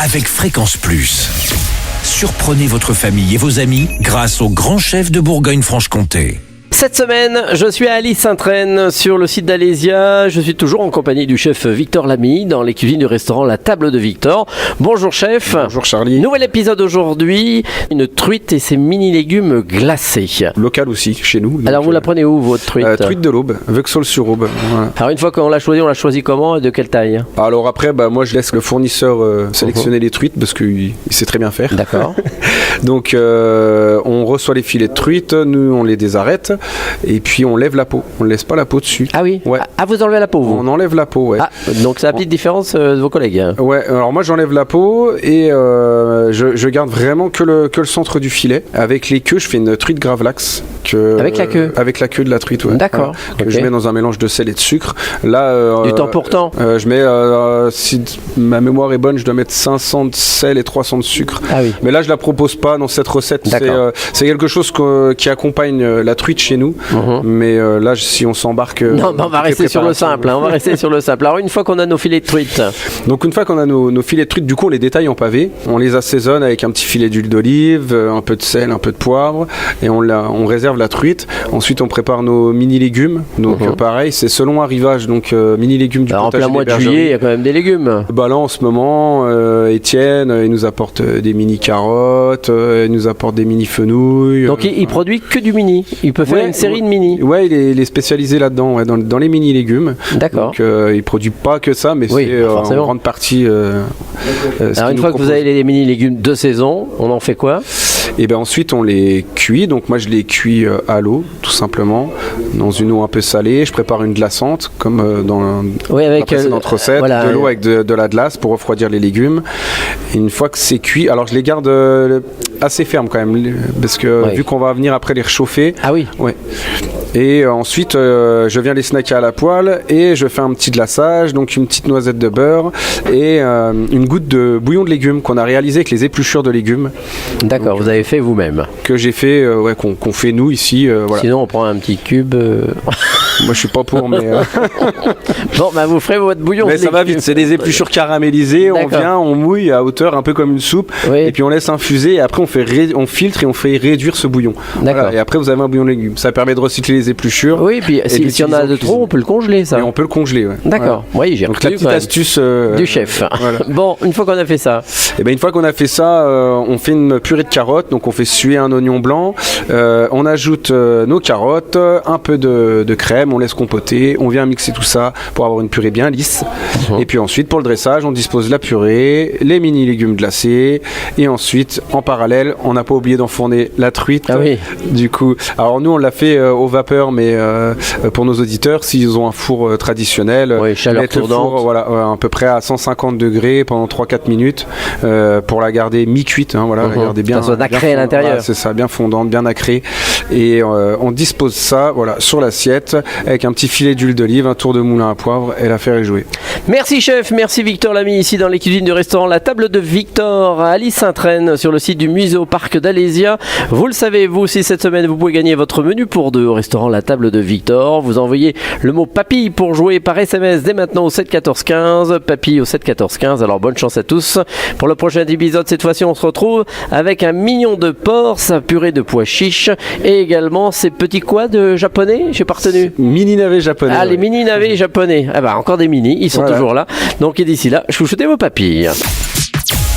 avec Fréquence Plus. Surprenez votre famille et vos amis grâce au grand chef de Bourgogne-Franche-Comté. Cette semaine, je suis à Alys-Sainte-Reine sur le site d'Alésia. Je suis toujours en compagnie du chef Victor Lamy dans les cuisines du restaurant La Table de Victor. Bonjour chef. Bonjour Charlie. Nouvel épisode aujourd'hui, une truite et ses mini légumes glacés. Local aussi, chez nous. Alors vous la prenez où votre truite? Truite de l'Aube, Vexol-sur-Aube. Voilà. Alors une fois qu'on l'a choisi comment et de quelle taille? Alors après, moi je laisse le fournisseur sélectionner les truites parce qu'il sait très bien faire. D'accord. Donc on reçoit les filets de truite, nous on les désarrête et puis on lève la peau. On ne laisse pas la peau dessus. Ah oui. Ouais. Ah, vous enlevez la peau vous? On enlève la peau, ouais. Ah, donc c'est la petite différence de vos collègues. Ouais, alors moi j'enlève la peau et je garde vraiment que le centre du filet. Avec les queues, je fais une truite gravlax. Avec la queue? Avec la queue de la truite, ouais. D'accord. Que Okay. Je mets dans un mélange de sel et de sucre. Là, Du temps pour temps? Je mets, si ma mémoire est bonne, je dois mettre 500 de sel et 300 de sucre. Ah oui. Mais là, je la propose pas dans cette recette. C'est quelque chose qui accompagne la truite chez nous. Mais là, si on s'embarque... Non, on va rester sur le simple. On va rester sur le simple. Alors une fois qu'on a nos filets de truite. Donc une fois qu'on a nos filets de truite, du coup, on les détaille en pavé. On les assaisonne avec un petit filet d'huile d'olive, un peu de sel, un peu de poivre. Et on réserve la truite. Ensuite, on prépare nos mini légumes. Donc pareil, c'est selon arrivage. Donc mini légumes du Alors, potager en plein mois de juillet, il y a quand même des légumes. Bah là, en ce moment, Étienne, il nous apporte des mini carottes, il nous apporte des mini fenouilles. Donc il produit que du mini. Il peut faire une série de mini. Ouais, il est spécialisé là-dedans, ouais, dans les mini légumes. D'accord. Donc il produit pas que ça, mais c'est en grande partie. Alors une fois que vous avez les mini légumes de saison, on en fait quoi? Et bien ensuite on les cuit. Donc moi je les cuis à l'eau, tout simplement, dans une eau un peu salée. Je prépare une glaçante, comme dans la précédente recette, voilà, de l'eau avec de la glace pour refroidir les légumes. Et une fois que c'est cuit, alors je les garde assez fermes quand même, parce que vu qu'on va venir après les réchauffer. Ah oui. Ouais. Et ensuite, je viens les snacker à la poêle et je fais un petit glaçage, donc une petite noisette de beurre et une goutte de bouillon de légumes qu'on a réalisé avec les épluchures de légumes. D'accord, vous avez fait vous-même. Que j'ai fait, qu'on fait nous ici. Voilà. Sinon, on prend un petit cube. Moi, je suis pas pour, mais. Bon, vous ferez votre bouillon. Mais ça va vite, c'est des épluchures caramélisées. On vient, on mouille à hauteur, un peu comme une soupe, et puis on laisse infuser. Et après, on filtre et on fait réduire ce bouillon. D'accord. Voilà, et après, vous avez un bouillon de légumes. Ça permet de recycler les épluchures. Oui, puis si on a de trop, on peut le congeler, ça. Et on peut le congeler, ouais. D'accord. Voilà. Oui, j'ai donc la petite astuce du chef. Voilà. Bon, une fois qu'on a fait ça. Et ben une fois qu'on a fait ça, on fait une purée de carottes. Donc on fait suer un oignon blanc. On ajoute nos carottes, un peu de crème, on laisse compoter. On vient mixer tout ça pour avoir une purée bien lisse. Et puis ensuite, pour le dressage, on dispose la purée, les mini légumes glacés. Et ensuite, en parallèle, on n'a pas oublié d'enfourner la truite. Ah oui. Du coup, alors nous on l'a fait au vapeur, mais pour nos auditeurs, s'ils ont un four traditionnel, chaleur tournante, four, voilà, à peu près à 150 degrés pendant 3-4 minutes pour la garder mi-cuite, la garder bien, ça soit nacré à l'intérieur. Voilà, c'est ça, bien fondante, bien nacrée. Et on dispose ça sur l'assiette avec un petit filet d'huile d'olive, un tour de moulin à poivre et l'affaire est jouée. Merci chef, merci Victor Lamy ici dans les cuisines du restaurant La Table de Victor à Alys-Sainte-Reine sur le site du Muséoparc d'Alésia. Vous le savez, vous aussi cette semaine vous pouvez gagner votre menu pour deux au restaurant La Table de Victor. Vous envoyez le mot papille pour jouer par SMS dès maintenant au 7 14 15, papille au 7 14 15. Alors bonne chance à tous. Pour le prochain épisode, cette fois-ci on se retrouve avec un mignon de porc, sa purée de pois chiches et également ces petits quoi de japonais, j'ai pas retenu. Mini navets japonais. Ah, les mini navets japonais. Ah bah encore des mini, ils sont toujours là. Donc et d'ici là, chouchoutez vos papilles.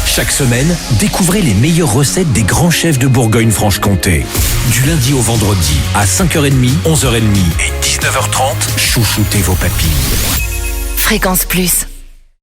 Chaque semaine, découvrez les meilleures recettes des grands chefs de Bourgogne-Franche-Comté. Du lundi au vendredi, à 5h30, 11h30 et 19h30, chouchoutez vos papilles. Fréquence Plus.